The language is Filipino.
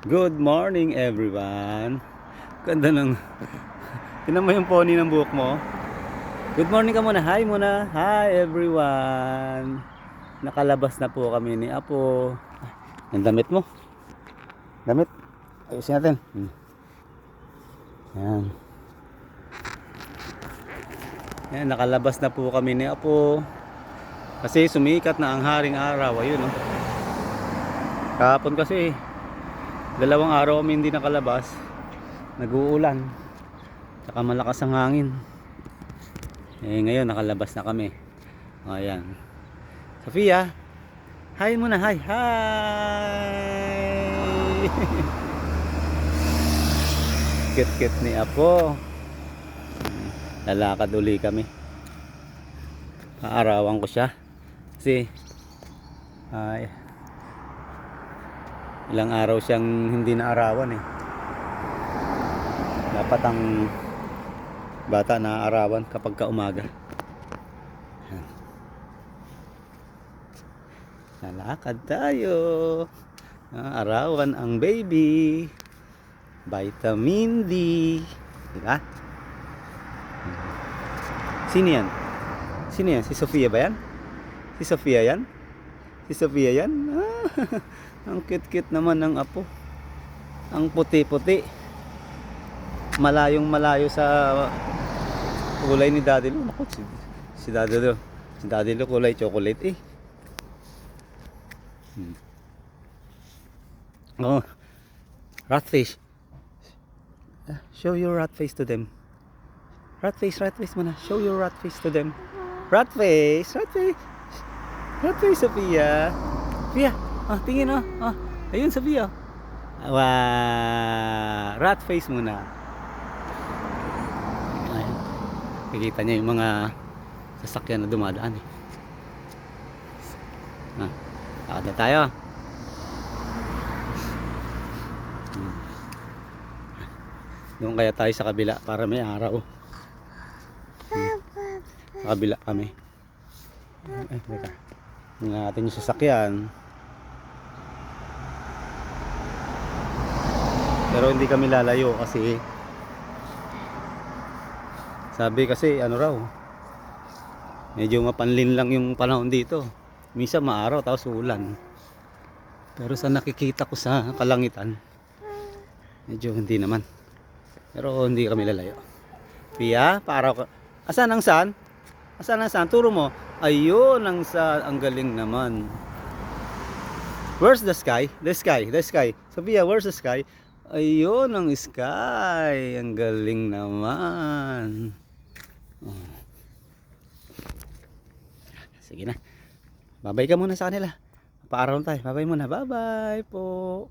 Good morning everyone. Ganda ng tinan mo yung pony ng buhok mo. Good morning ka muna. Hi muna. Hi everyone. Nakalabas na po kami ni Apo. Ang damit mo. Damit. Ayusin natin. Yan. Yan, nakalabas na po kami ni Apo. Kasi sumikat na ang haring araw. Ayun, oh. Kahapon kasi 2 araw kami hindi nakalabas. Nag-uulan. Saka malakas ang hangin. Ngayon nakalabas na kami. Ayan. Sophia, hi muna. Hi. Hi. Kit-kit ni Apo. Lalakad uli kami. Aarawan ko siya. Kasi ilang araw siyang hindi naarawan eh. Dapat ang bata naaarawan kapag umaga. Lalakad tayo. Naarawan ang baby. Vitamin D. Diba? Sino yan? Sino yan? Si Sophia ba yan? Si Sophia yan? Si Sophia yan? Ang cute-cute naman ng Apo. Ang puti-puti. Malayong malayo sa kulay ni Daddy Lu. Naku, si Daddy Lu. Si Daddy Lu kulay chocolate eh. Oh, rat face. Show your rat face to them. Rat face muna. Show your rat face to them. Rat face. Rat face, Sophia. Sophia, tingin ayun, Sophia. Rat face muna. Ayan. Nakikita niya yung mga sasakyan na dumadaan eh. Lakad na tayo. Doon kaya tayo sa kabila para may araw. Sa kabila kami. Teka. Tingnan natin yung sasakyan. Pero hindi kami lalayo kasi sabi kasi ano raw, medyo mapanlin lang yung panahon dito. Minsan maaraw tapos ulan. Pero sa nakikita ko sa kalangitan, medyo hindi naman. Pero hindi kami lalayo. Pia, paaraw ka. Asan ang sun? Asan ang sun? Turo mo. Ayun ang sun. Ang galing naman. Where's the sky? The sky. Sophia, where's the sky? Ayun ang sky. Ang galing naman. Sige na. Babay ka muna sa kanila. Paaraw tayo. Babay muna. Bye-bye po.